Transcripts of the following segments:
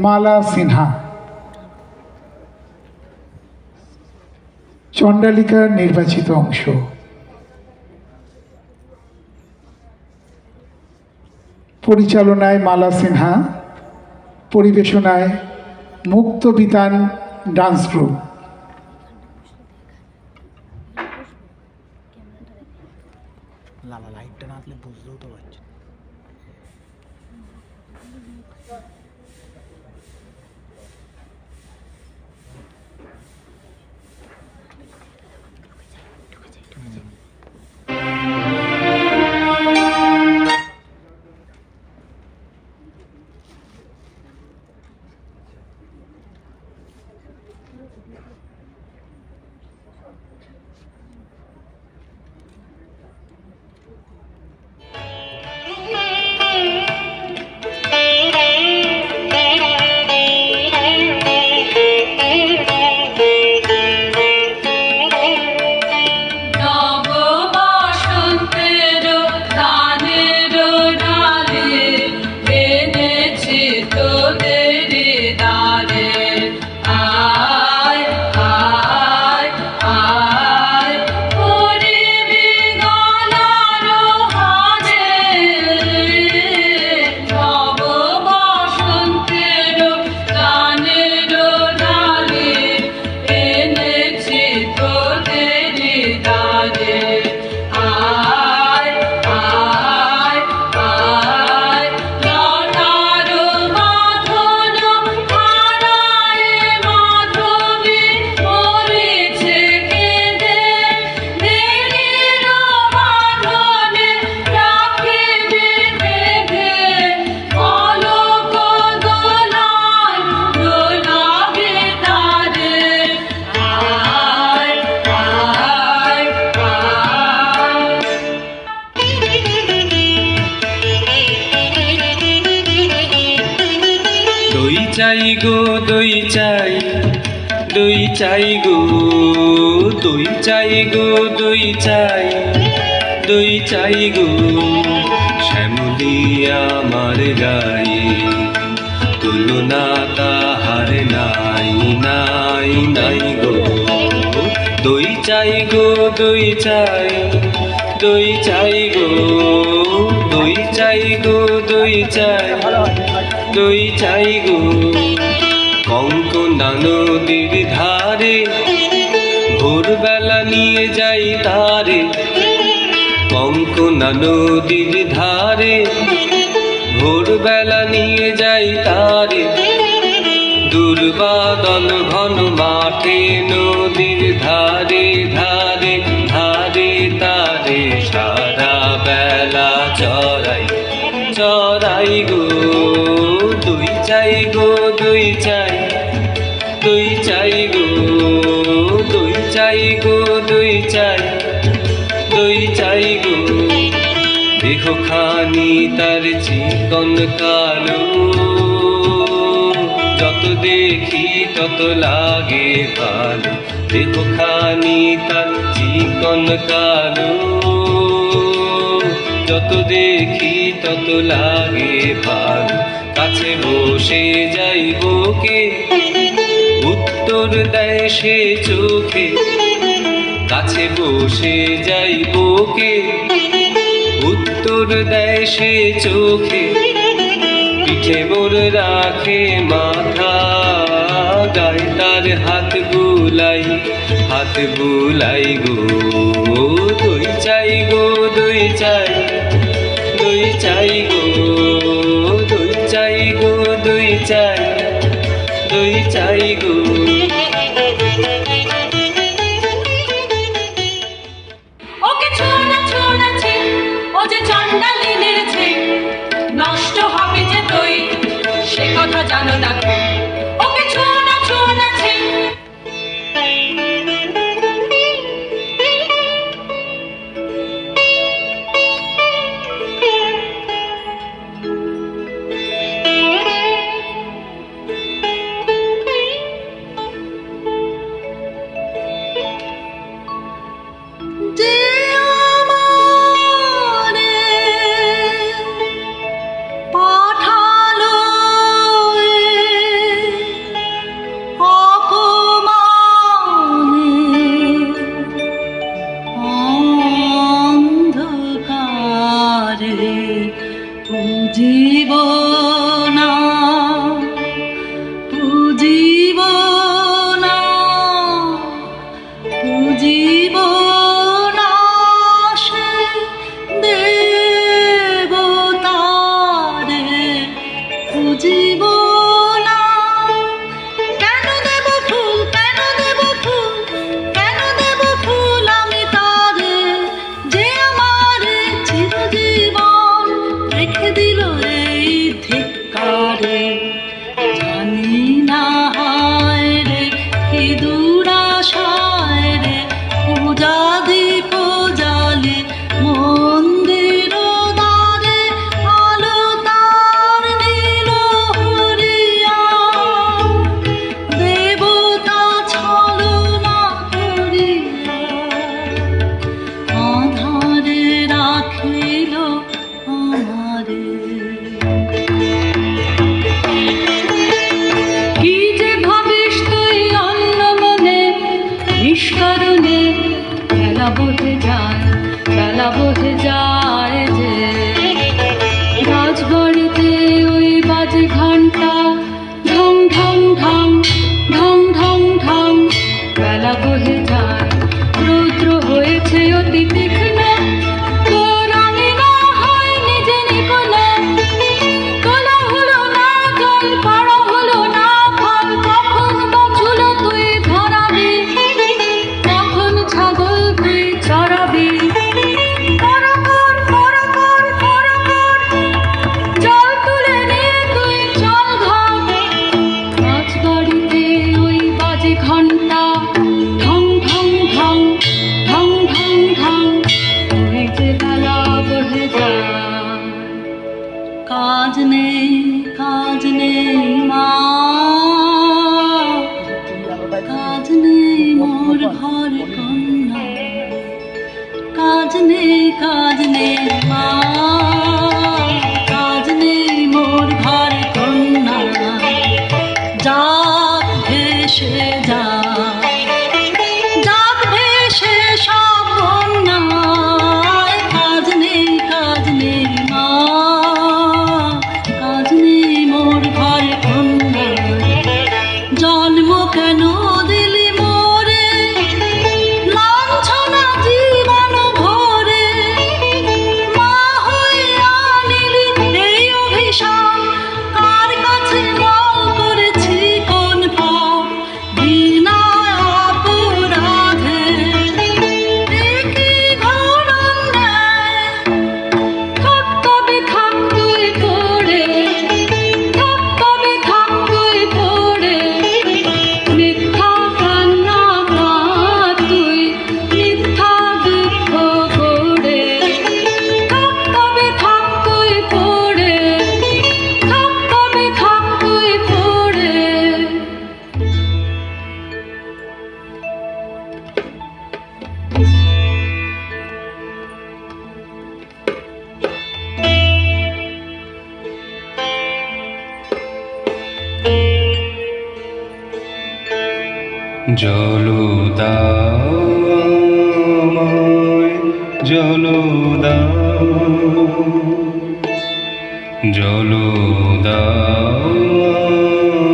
মালা সিনহা চণ্ডালিকার নির্বাচিত অংশ। পরিচালনায় মালা সিনহা, পরিবেশনায় মুক্ত বিতান ডান্স গ্রুপ। লাইটটা না আসলে বুঝতেও তো পারছি। চাই গো দই চাই, দই চাই গো, দই চাই গো, দই চাই, দই চাই গো। শ্যামলি আমার গায়ে তুলনা তাহার নাই নাই নাই গো। দই চাই গো, দই চাই, দই চাই গো, দই চাই গো, দই চাই, দই চাই গো। কঙ্কনা নদীর ধারে ভোরবেলা নিয়ে যাই তারে, কঙ্কনা নদীর ধারে ভোরবেলা নিয়ে যাই তারে। দুর্বাদল ঘন মাঠে নদীর ধারে ধারে ধারে তারে সারা বেলা চড়াই চড়াই গো। দই চাই গো, দই চাই, দই চাই গো, দই চাই গো, দই চাই, দই চাই গো। দেহ খানি তার চিকন কালো, যত দেখি তত লাগে ভালো। দেহ খানি তার চিকন কালো, যত দেখি তত লাগে ভালো। কাছে বসে যাইব কে উত্তর দেয় সে চোখে, কাছে বসে যাইব কে উত্তর দেয় সে চোখে। পিঠে মোর রাখে মাথা, গায়ে তার হাত বুলাই, হাত বুলাই গো। দই চাই গো, দই চাই, দই চাই গো, দই চাই গো, দই চাই, দই চাই গো। ওকে ছোনা ছোনা ছে, ও যে চণ্ডালিনীর ছে, নষ্ট হবে যে দই, সে কথা জানো না কি? ওকে ছোনা ছোনা ছে। পাঠালো জীবন কেন দেব ফুল, কেন দেব ফুল, কেন দেব ফুল আমি তারে, যে আমার চিরজীবন রেখে দিল এই ধিক্কারে। জানি না হায় রে কি দুরাশায় রে, পূজা দীপ জ্বালে মন্দির দ্বারে, আলো তার নীল হরিয়া, দেবতা ছলনা করিয়া আধারে রাখিল আমারে। কি যে ভাবিস তুই অন্য মনে, নিষ্কারণে বেলা বহে যায়, বেলা বহে যায় যে রাজবাড়িতে ওই বাজে ঘন্টা, ঢং ঢং ঢং ঢং ঢং ঢং, বেলা বহে যায়। রৌদ্র হয়েছে অতি তীক্ষ্ণ, তোর আঙিনা হয়নি যে নিকোনো, তোলা হলো না জল, পাড়া হলো না ফল, কখন বাছুলো তুই ধরাবি, কখন ছাগল তুই চড়াবি। করকর করকর করকর, জল তুলে নিয়ে তুই চল ঘর। রাজবাড়িতে ওই বাজে ঘন্টা, ঢং ঢং ঢং ঢং ঢং ঢং, ওই যে বেলা বহে যায়। কাজ নেই মা, কাজ নেই মোর ঘরে কন্যা, কাজ নেই মা, কাজ নেই মোর ঘরে কন্যা। যাক ভেসে যাক, যাক ভেসে সব বন্যায়, কাজ নেই মা, কাজ নেই মোর ঘরে কন্যা। জন্ম কেন দিলি মোরে, লাঞ্ছনা জীবন ভরে, মা হইয়া নিলি এই অভিশাপ, কার কাছে বল করেছি কোন পাপ, বিনা অপরাধে কি ঘোর অন্যায়। থাক তবে থাক তুই পড়ে, থাক তবে থাক তুই পড়ে, মিথ্যা কান্না কাঁদ তুই, মিথ্যা দুঃখ করে। থাক তবে থাক তুই পড়ে, থাক তবে থাক তুই পড়ে। জল দাও আমায়, জল দাও, জল দাও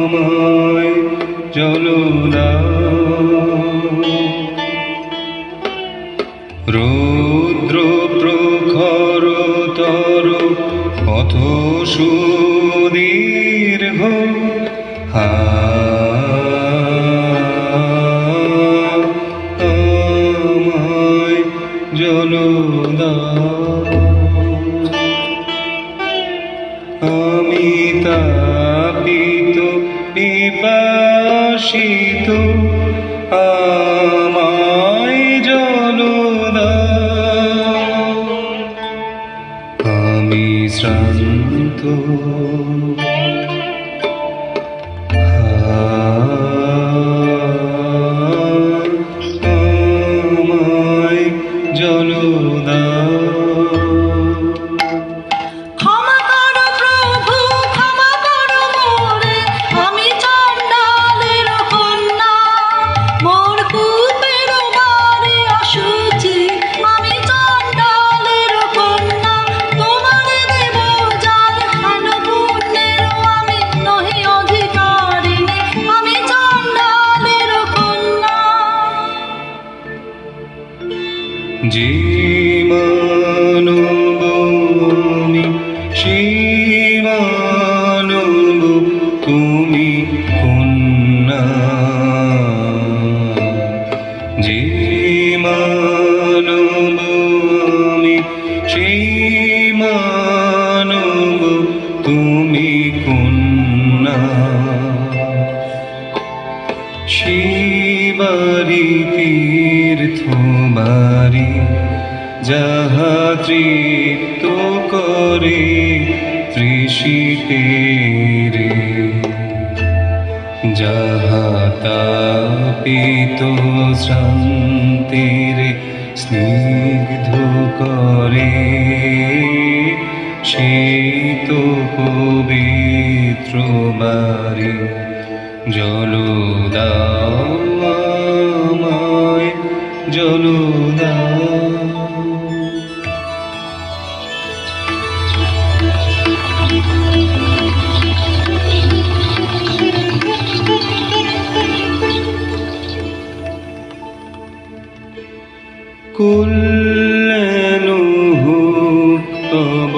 আমায়, জল দাও। রৌদ্র প্রখর তর পথ সুদীর্ঘ, আমায় জল দাও। আমি তাপিত পিপাসিত, আমায় জল দাও। আমি শ্রান্ত, আমায় জল দাও। ক্ষমা করো প্রভু, ক্ষমা করো মোরে, আমি চণ্ডালের কন্যা, মোর কূপের বারে অশুচি, আমি চণ্ডালের কন্যা। তোমারে দেব জাল হেন তুমি কন্যা, যে মানব আমি সেই মানব তুমি কন্যা। শিবারি তীর্থ বাড়ি যাহা তৃপ্ত করে তৃষিতের, যাহা তাপিত শ্রান্তির স্নিগ্ধ করে, সেই তো পবিত্র বাড়ি। জল দাও আমায়, জল দাও। কল্যাণুঃ তব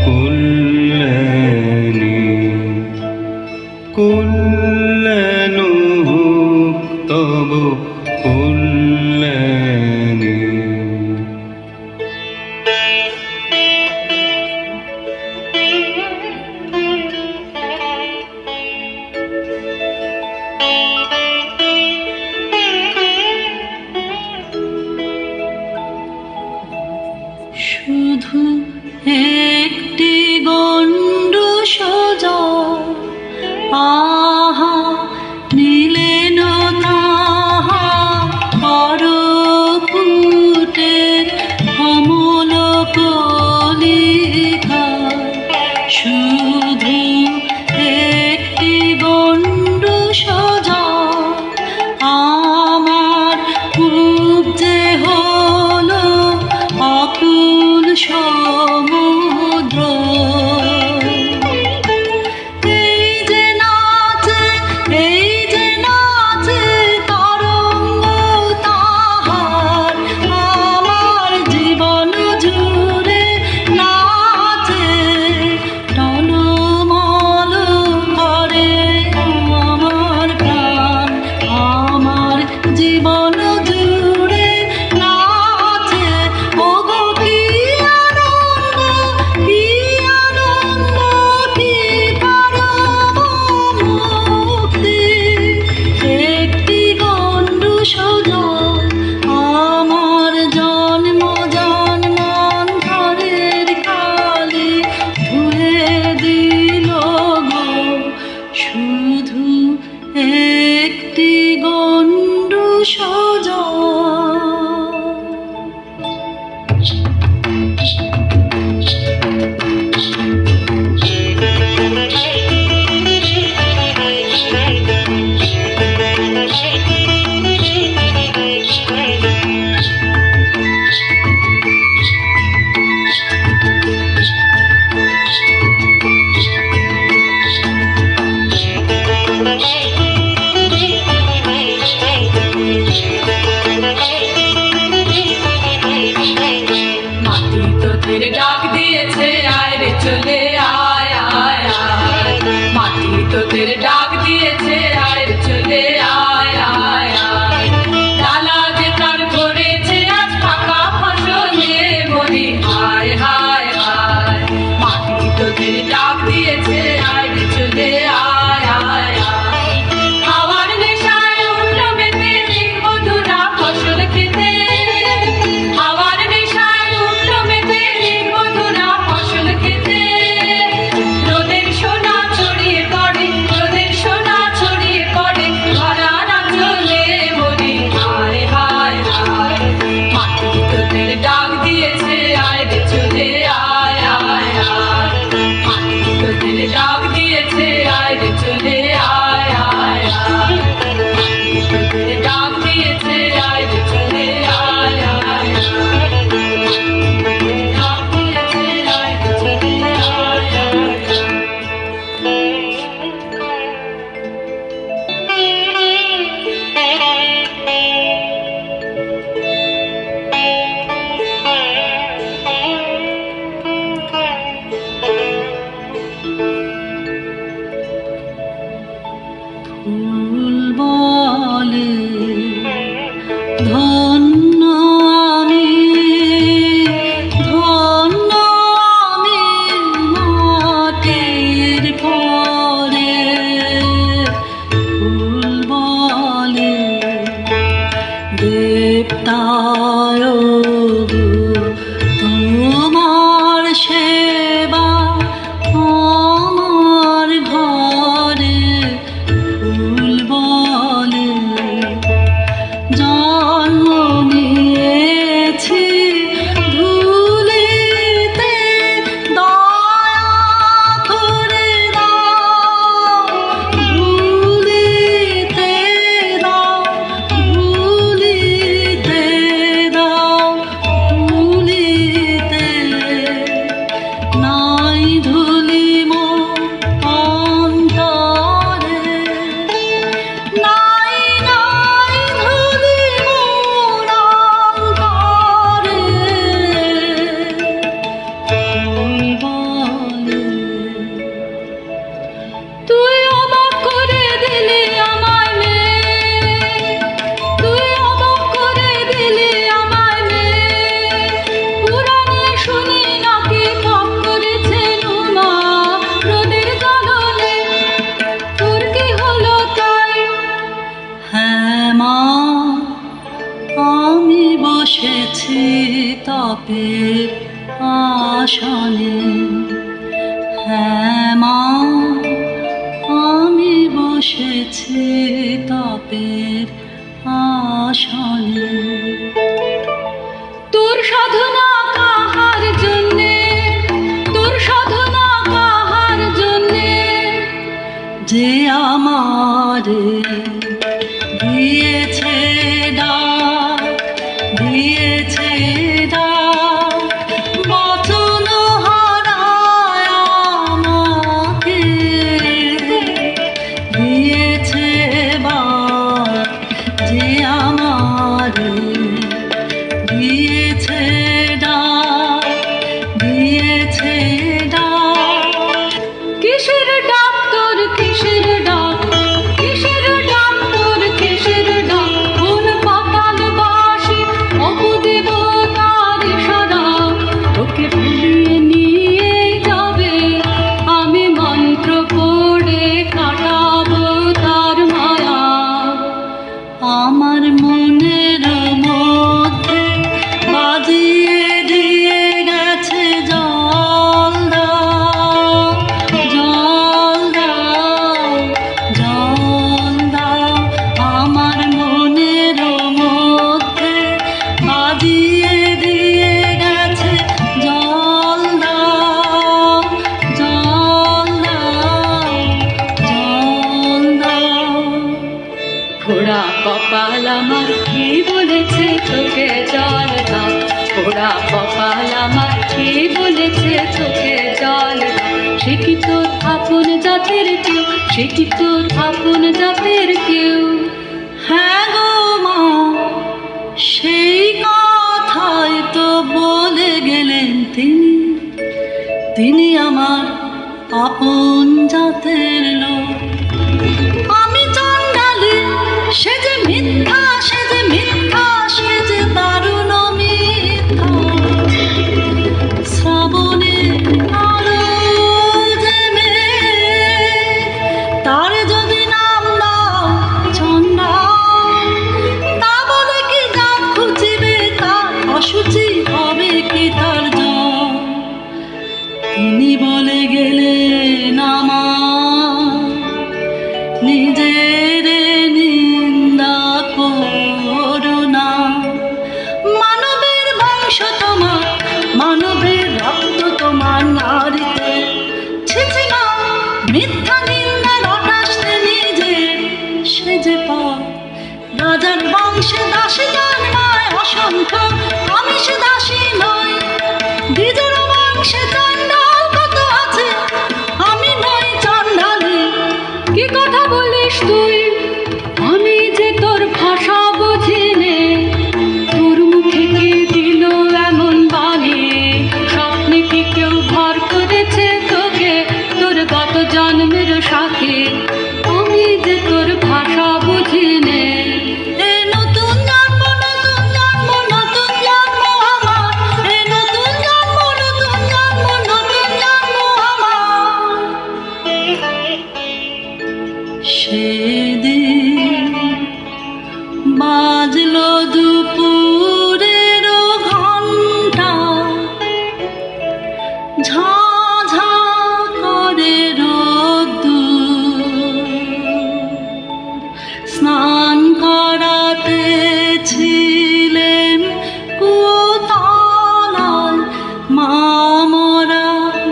কল্যাণী, কল্যাণুঃ তব কল্যাণী। শুধু একটি গণ্ড সোজা, আহা নিলেন তাহা পরপুটের অমল কলিকা। শুধু একটি গণ্ড সোজা, আমার উপজে হলো অকুল সমুদ্র। এই যে নাচে, এই যে নাচে তরঙ্গ তাহার, আমার জীবন জুড়ে নাচে টলমল করে আমার প্রাণ, আমার জীবন জুড়ে নাচে। ওগো কি আনন্দ, কি আনন্দ, কি পরম মুক্তি। একটি গণ্ড সোজা আমার জন্ম জন্মান্তরের কালি ধুয়ে দিল গো। শুধু একটি গণ্ড সোজা। মাটি তোদের ডাক দিয়েছে, আয় রে চলে আয় আয় আয়। মাটি তোদের ডাক দিয়েছে, আয় রে চলে আয় আয় আয়। ডালা যে তার ভরেছে আজ ফাঁকা ফসলে মরি, হায় হায় হায়। মাটি তোদের ডাক দিয়েছে, আয় রে চলে আয় আয় আয়। খাওয়ার নেশায় উঠল মেতে বধুরা ফসল খেতে, খাওয়ার নেশায় উঠল মেতে বধুরা ফসল খেতে। রোদের সোনা ছড়িয়ে পড়ে, রোদের সোনা ছড়িয়ে পড়ে ধরার আঁচলে মরি, হায় হায় হায়। মাটি তোদের ডাক দিয়েছে, আয় রে চলে আয় আয় আয়। মাটি তোদের ডাক দিয়েছে, আয় রে চলে আয় আয় আয়। মাটি তোদের ডাক দিয়েছে, আয় রে চলে আয় আয় আয়। ডাক দিয়েছে, আয় রে চলে আয় আয় আয়। ফুল বলে ধন্য আমি, ধন্য আমি মাটির পরে। ফুল বলে দেবতায় গো তোমার সেবা আমার ঘরে। ফুল বলে জন্ম নিয়েছি ধুলিতে, দয়া করে দাও ধুলিতে, দাও ধুলিতে, দাও ধুলিতে। নাই ধুলি মোর অন্তরে, নাই নাই ধুলি মোর অন্তরে। ফুল বলে তুই অবাক করে দিলি আমায় মেয়ে, তুই অবাক করে দিলি আমায় মেয়ে। পুরাণে শুনি নাকি পাপ করেছে নুমা নদীর জলনে, তোর কি হলো তাই? হ্যাঁ মা, আমি বসেছি তপের আসনে। হ্যাঁ মা, আমি বসেছি তপের আসনে। তোর সাধনা কাহার জন্যে, তোর সাধনা কাহার জন্যে? যে আমারে দিয়েছে ডাক, দিয়েছে ডাক, বচন হারায় আমাকে দিয়েছে বাক। যে আমারে দিয়েছে ডাক, দিয়েছে ডাক। কিসের ডাক তোর, কিসের ডাক, কিসের ডাক তোর, কিসের ডাক? কোন পাতালবাসী অপদেবতার ইশারা তোকে ভুলিয়ে নিয়ে যাবে। আমি মন্ত্র পড়ে কাটাবো তার মায়া। আমার মনের মধ্যে বাজিয়ে দিয়ে গেছে জল দাও, জল দাও, জল দাও। আমার মনের মধ্যে বাজিয়ে দিয়ে গেছে জল দাও, জল দাও, জল দাও। ফোড়া কপাল আমার কি বলেছে চোখে জল দাও, ফোড়া কপাল আমার কি বলেছে চোখে জল দাও। সে কি তোর আপন জাতের কেউ, সে কি তোর আপন জাতের কেউ? হ্যাঁ গো মা, সেই কথাই তো বলে গেলেন তিনি। তিনি আমার আপন জাতের লোক। আমি চণ্ডালী, সে যে মিথ্যা, সে যে মিথ্যা, সে যে দারুণ মিথ্যা। শ্রাবণে আলো যে মেঘ, তার যদি নাম দাও চণ্ডা, তা বলে কি জাত খুঁজিবে তার, অসুচি হবে কি তার জল। তিনি বলে গেলেন আমার, নিজের নিন্দা করো না। মানবের বংশ তোমার, মানবের রক্ত তোমার নারীতে। ছিছি মা, মিথ্যা নিন্দা রটাসতে নিজে, সে যে পাপ। রাজার বংশে দাসী জন্মায় অসংখ্য, আমি সে দাসী নই। দ্বিজের বংশে চণ্ডাল কত আছে, আমি নই চণ্ডালী। কি কথা বলিস তুই? আমি যে তোর ভাষা বুঝি নে। তোর মুখে কি দিল এমন বাণী? স্বপ্নে কি কেউ ভর করেছে তোকে, তোর গত জন্মের সাথে? আমি যে তোর সেদিন বাজলো দুপুরের ঘণ্টা, ঝাঝা করে রোদ্দুর, স্নান করাতে ছিলেন কুতলায় মামরা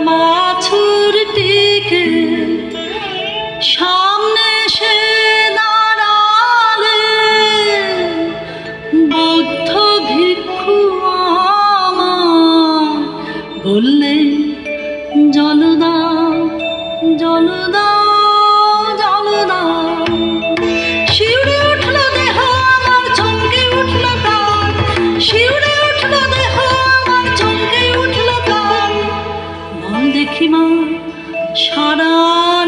বাছুরটিকে, সামনে সে দাঁড়ালে বৌদ্ধ ভিক্ষু আমার, বললেন জল দাও, জল দাও, জল দাও। শিউরে উঠল দেহ আমার, চমকে উঠল প্রাণ, শিউরে উঠল দেহ আমার, চমকে উঠল প্রাণ। বল দেখি মা, সারা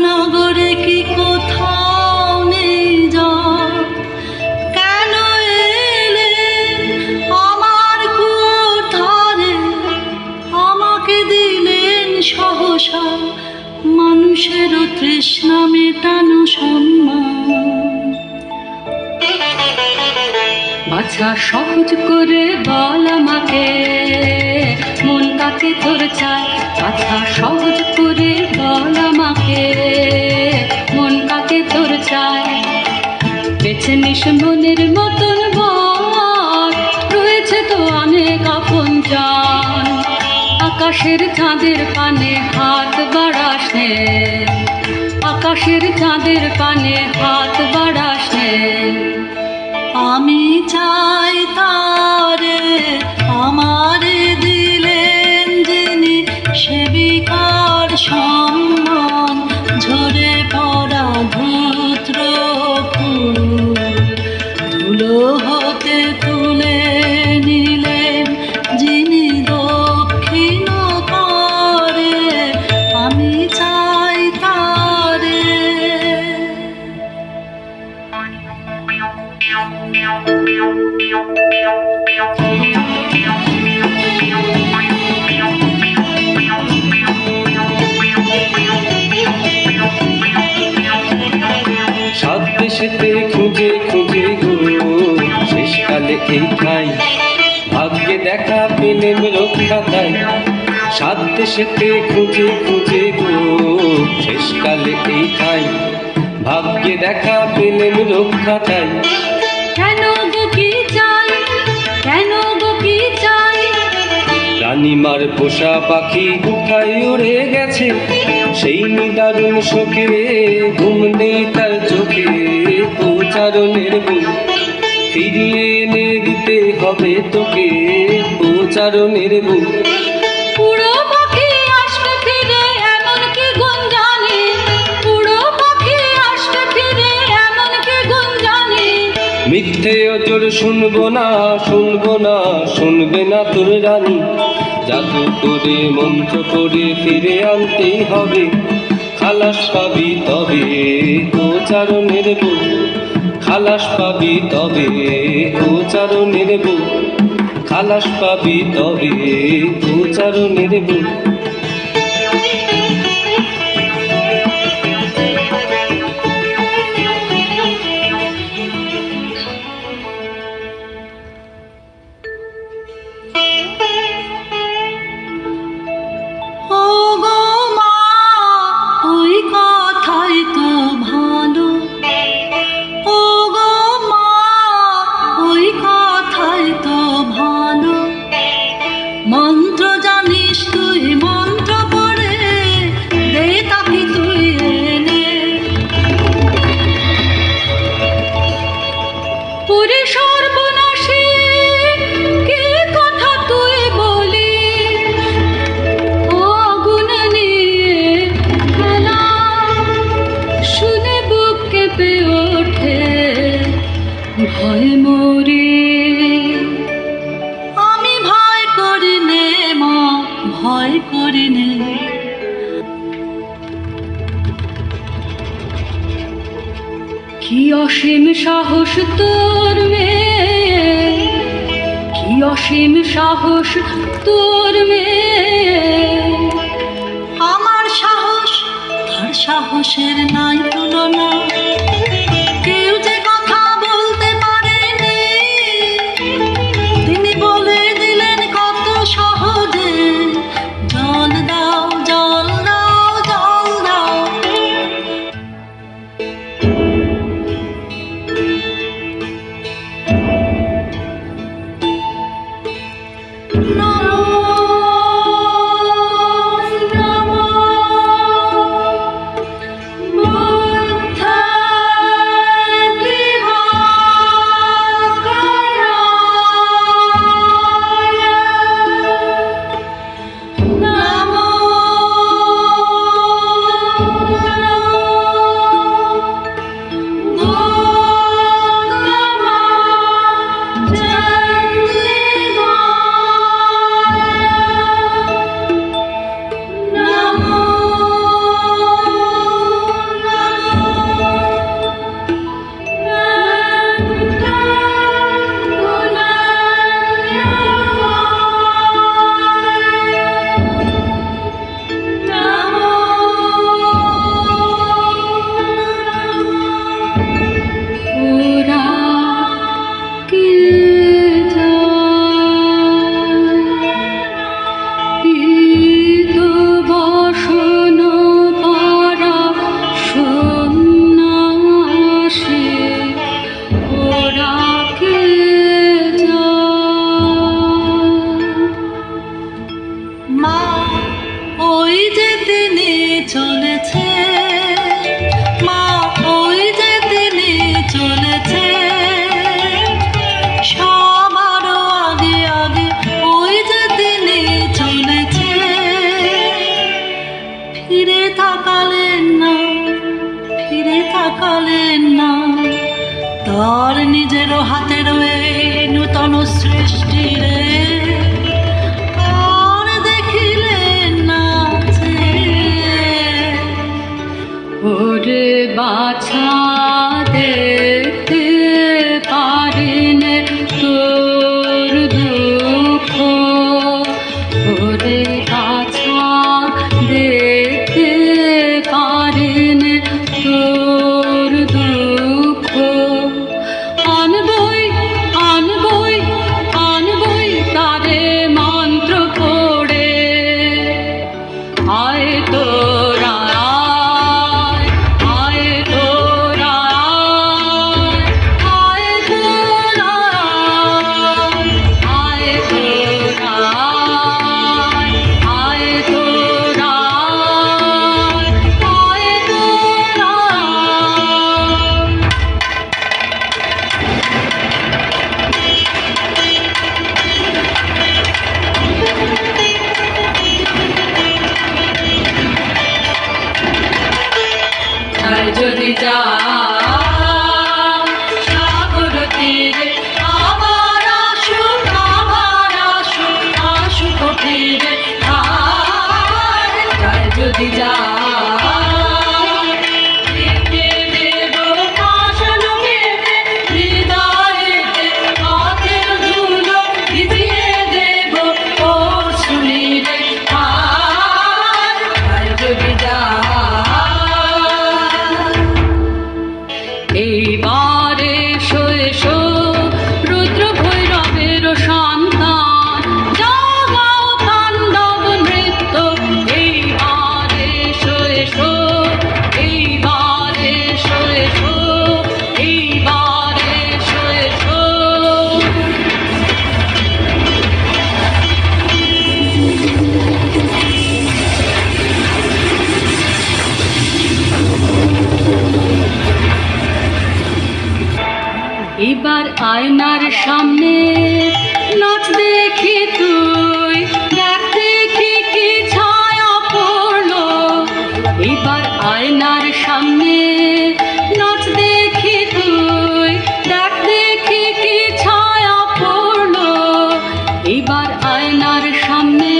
নগরে কি কোথাও নেই জল? কেন এলে আমার কুয়োর ধারে, আমাকে দিলেন সহসা মানুষের তৃষ্ণা মেটানো সম্মান। বাছা সহজ করে বল আমাকে, মন কাকে তোর চায়? বাছা সহজ করে বল আমাকে, মন কাকে তোর চায়? বেছে নিস মনের মতন বল, রয়েছে তো অনেক আপনজন। আকাশের চাঁদের পানে হাত বাড়াস নে, আকাশের চাঁদের পানে হাত বাড়াস নে। আমি চাই তারে আমারে দিলেন যিনি, সেবিকার সম্মান ঝরে পড়া ধূত্র ফুল, ধুলো হতে তুলে নিলেন যিনি দক্ষিণ করে। আমি চাই তারে। সাত দেশেতে খুঁজে খুঁজে গো শেষকালে এই ঠাই, ভাগ্যে দেখা পেলেন রক্ষা তাই। সাত দেশেতে খুঁজে খুঁজে গো শেষকালে এই ঠাই, ভাগ্যে দেখা পেলেন রক্ষা তাই। কেন গো কি চাই, কেন গো কি চাই? রানীমার পোষা পাখি কোথায় উড়ে গেছে, সেই নিদারুণ শোকে ঘুম নেই তার চোখে। প্রচারণের গুণ ফিরিয়ে এনে দিতে হবে তোকে, প্রচারণের গুণ। উড়ো পাখি আসবে ফিরে এমন কি গুণ জানি, উড়ো পাখি আসবে ফিরে এমন কি গুণ জানি। মিথ্যে অজর শুনবো না, শুনবো না, শুনবে না তোর রানী। জাদু করে মন্ত্র করে ফিরে আনতেই হবে, খালাস পাবি তবে প্রচারণের বুক, খালাস পাবি তবে প্রচারণের বুক, খালাস পাবি তবে প্রচারণের বুক। ও গো মা, ওই কথাই তো ভালো। ও গো মা, ওই কথাই তো ভালো। মন্ত্র জানিস তুই, মন্ত্র পড়ে দে তাকে তুই এনে। পুরে সর্বনাশী কি কথা তুই বলি, ও আগুন নিয়ে খেলা শুনে বুক কেঁপে ওঠে, ভয় মরে। আমি ভয় করি নে মা, ভয় করি নে। কি অসীম সাহস তোর মেয়ে, কি অসীম সাহস তোর মেয়ে। আমার সাহস তার সাহসের নাই তুলনা। তাকালেন না তার নিজেরও হাতের এই নূতন সৃষ্টি রে, আর দেখিলেন না যে ওরে বাছা দেখতে পারেন তোর দুঃখ, ওরে বাছা দেখতে পারেন তোর দুঃখ। আনবই আনবই আনবই তারে মন্ত্র পড়ে, আয় তোরা আয়, আয় তোরা আয়, আয় তোরা আয়, আয় তোরা আয়, আয় তোরা আয়, আয় তোরা। আর যদি যা সাগর তীরে আবার আসুক, আবার আসুক, আসুক ফিরে। আর যদি যা লিখে দেব ভাষণ মেঘে, হৃদয়েতে পথের ধুলো ভিজিয়ে দেব ওর সুনীরে। আর যদি যা এইবারে এসো এসো রুদ্র ভৈরবের সন্তান, জাগাও তাণ্ডব নৃত্য। এইবারে এসো এসো, এইবারে এসো এসো, এইবারে এসো এসো। এবার আয়নার সামনে নাচ দেখি তুই, দেখ দেখি কি ছায়া পড়লো। এবার আয়নার সামনে নাচ দেখি তুই, দেখ দেখি কি ছায়া পড়লো। এবার আয়নার সামনে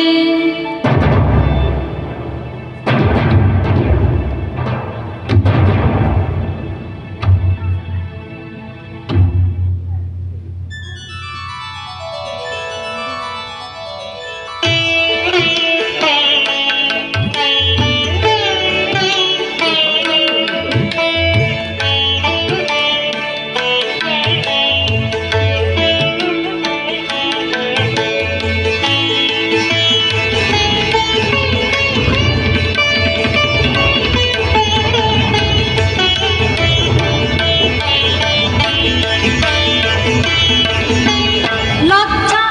লজ্জা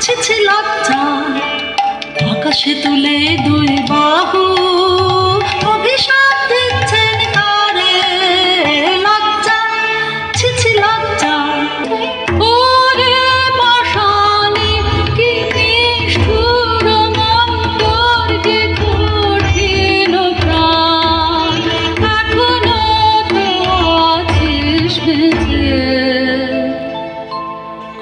ছিছি লজ্জা, আকাশে তুলে দুই বাহু অভিশাপ দিচ্ছেন কারে। লজ্জা ছিছি লজ্জা, ওরে পাষাণী কি নিষ্ঠুর মন্তর, কি কঠিন প্রাণ, এখনো তো আছিস বেঁচে।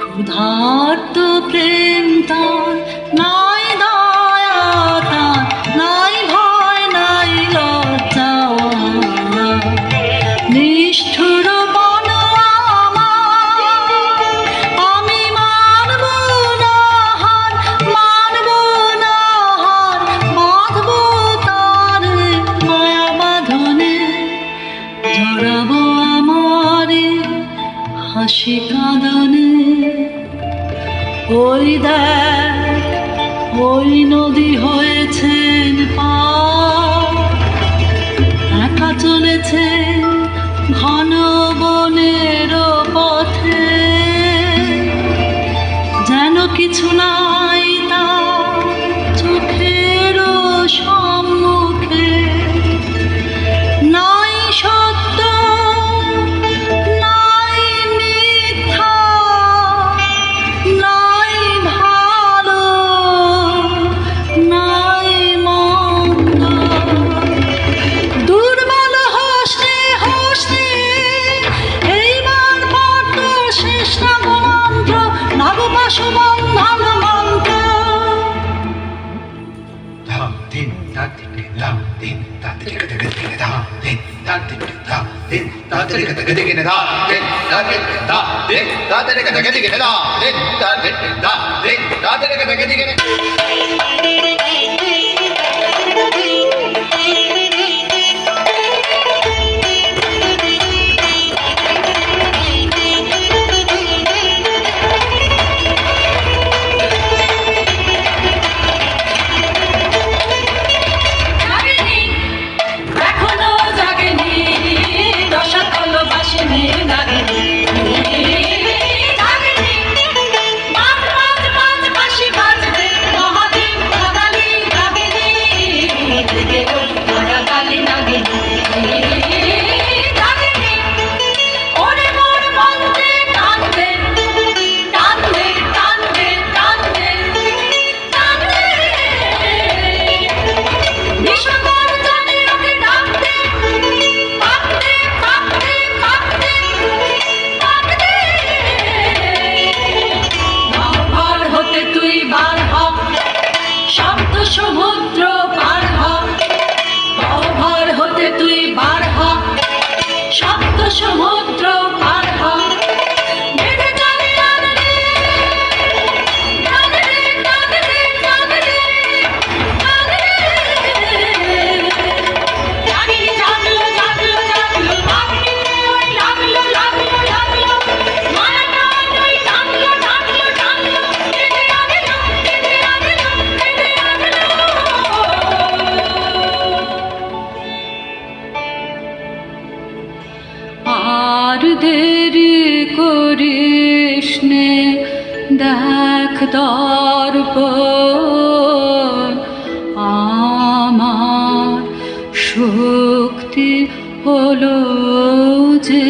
ক্ষুধার্ত প্রেম তার নাই দয়া তার, নাই ভয় নাই লজ্জা। নিষ্ঠুর বন আমার, আমি মানব না হার, মানব না হার, বাঁধব তার মায়া বাঁধনে, জড়াবো আমারে হাসি কাঁদনে। ওই দেখ ওই নদী হয়েছেন পার, একা চলেছে ঘন বনের পথে, যেন কিছু নাই তার চোখের সম্মুখে। নাই সত্য নাই মিথ্যা, নাই ভালো নাই মন্দ, দুর্বল স্নেহ জাগেনি, এখনো জাগেনি, রসাতল বাসিনি জাগেনি, জাগেনি। পাঁচ পাঁচ পাঁচ বাঁশি বাজবে, মহাদেব কাঙালি জাগেনি, জেগে ওঠ কাঙালি জাগেনি, জাগেনি। ওরে মোর মনকে টানবে, টানবে, টানবে, টানবে, টানবে। বিশ্বকর জানে ওকে ডাকতে, ডাকতে, ডাকতে, ডাকতে, ডাকতে। ভর হতে তুই বার হ, সপ্ত সমুদ্র পার হ। ভর হতে তুই বার হ, সপ্ত সমুদ্র পার হ। বেঁধে চলে টানরে, টানরে, টানরে, টানরে, টানরে। জাগিনি, জাগলো, জাগলো, জাগলো, ভাগ্যিতে ওই লাগলো, লাগলো, লাগলো। মায়াটা ওই টানলো, টানলো, টানলো, কেটে আগেলো, কেটে আগেলো, কেটে আগেলো। আর দেরি করিস নে, দেখ দর্পণ আমার শক্তি হলো যে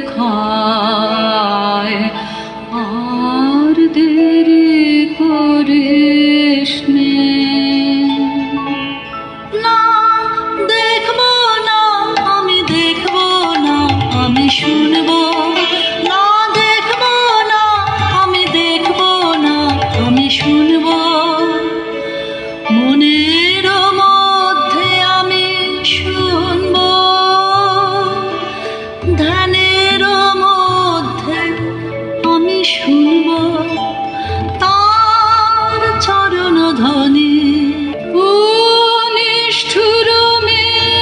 ক্ষয়। আর দেরি করিস নে। না দেখবো না, আমি দেখবো না, আমি শুনবো না। দেখবো না, আমি দেখবো না, আমি শুনবো। মনের মধ্যে আমি শুনবো, ধ্যানের মধ্যে আমি শুনবো তার চরণ ধ্বনি। ও নিষ্ঠুর মেয়ে,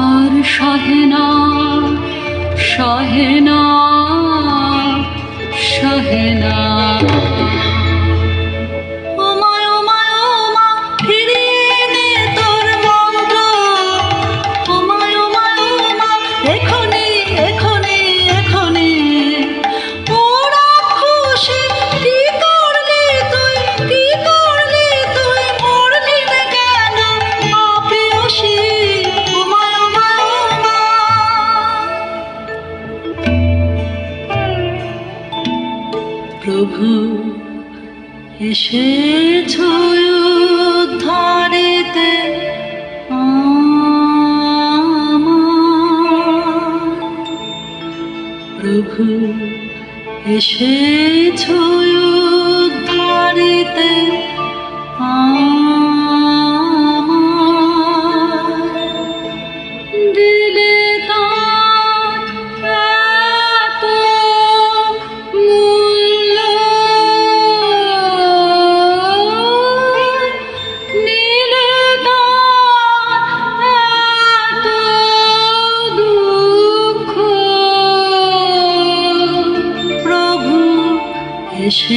আর সহে না, সহে না, সহে না। ওমায়, ওমায়, ওমা, ফিরিয়ে দে তোর মন্ত্র। ওমায়, ওমায়, ওমা, এখনি, এখনি, এখনি। ও রাক্ষসী, কি করলি তুই, কি করলি তুই, মরলি না কেন আপেয়সী? ওমায়, ওমায়, ওমা। প্রভু এসেছ উদ্ধারিতে আমার। প্রভু এসেছ উদ্ধারিতে আমার। দিলে তার এত মূল্য, নিলে তার এত দুঃখ। প্রভু এসে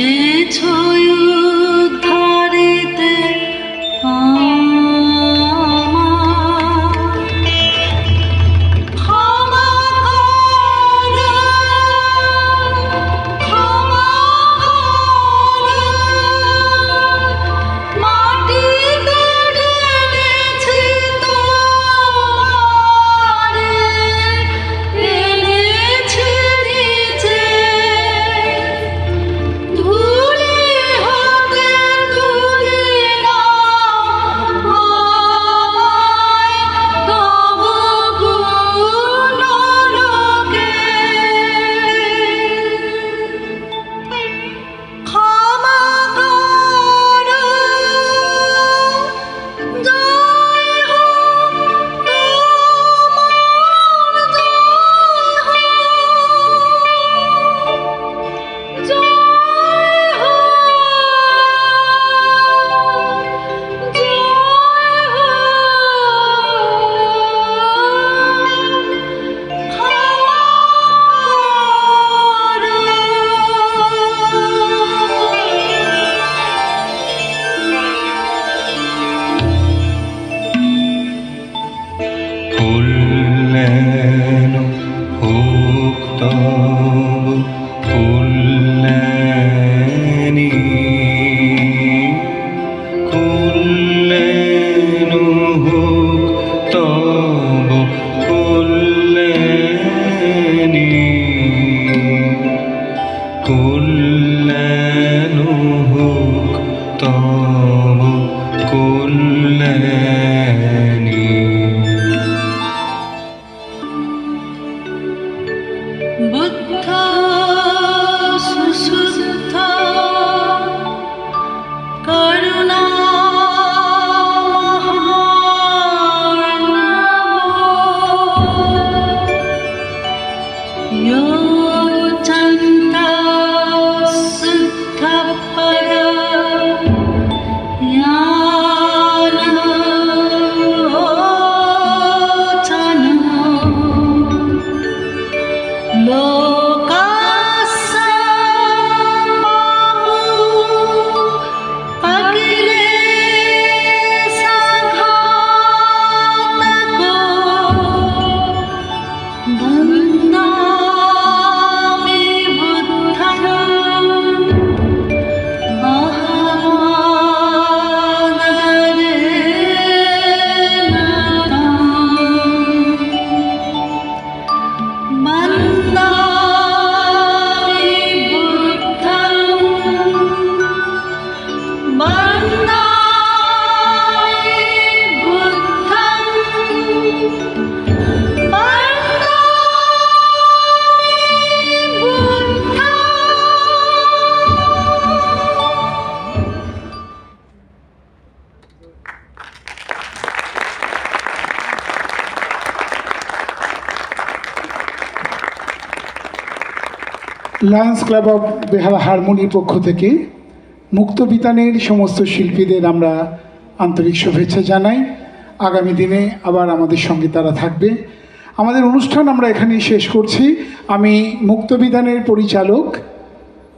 লায়ন্স ক্লাব অফ বেহালা হারমোনির পক্ষ থেকে মুক্তবিতানের সমস্ত শিল্পীদের আমরা আন্তরিক শুভেচ্ছা জানাই। আগামী দিনে আবার আমাদের সঙ্গে তারা থাকবে। আমাদের অনুষ্ঠান আমরা এখানেই শেষ করছি। আমি মুক্তবিতানের পরিচালক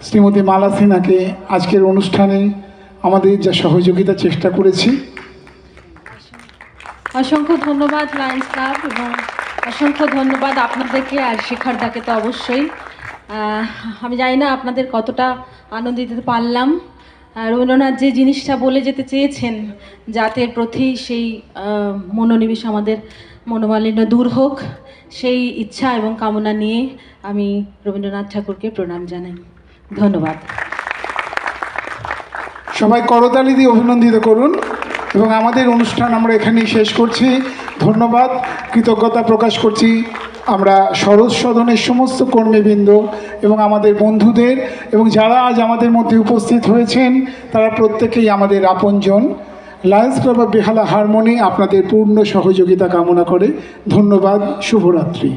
শ্রীমতী মালা সিনহাকে আজকের অনুষ্ঠানে আমাদের যা সহযোগিতা চেষ্টা করেছি। অসংখ্য ধন্যবাদ লায়ন্স ক্লাব এবং অসংখ্য ধন্যবাদ আপনাদেরকে আর শেখরদাকে তো অবশ্যই। আমি জানি না আপনাদের কতটা আনন্দ দিতে পারলাম। রবীন্দ্রনাথ যে জিনিসটা বলে যেতে চেয়েছেন, জাতের প্রতি সেই মনোনিবেশ, আমাদের মনোমালিন্য দূর হোক, সেই ইচ্ছা এবং কামনা নিয়ে আমি রবীন্দ্রনাথ ঠাকুরকে প্রণাম জানাই। ধন্যবাদ। সবাই করতালি দিয়ে অভিনন্দিত করুন এবং আমাদের অনুষ্ঠান আমরা এখানেই শেষ করছি। ধন্যবাদ, কৃতজ্ঞতা প্রকাশ করছি আমরা সরোজ সদনের সমস্ত কর্মীবৃন্দ এবং আমাদের বন্ধুদের, এবং যারা আজ আমাদের মধ্যে উপস্থিত হয়েছেন তারা প্রত্যেকেই আমাদের আপনজন। Lions club of Behala harmony আপনাদের পূর্ণ সহযোগিতা কামনা করে। ধন্যবাদ। শুভরাত্রি।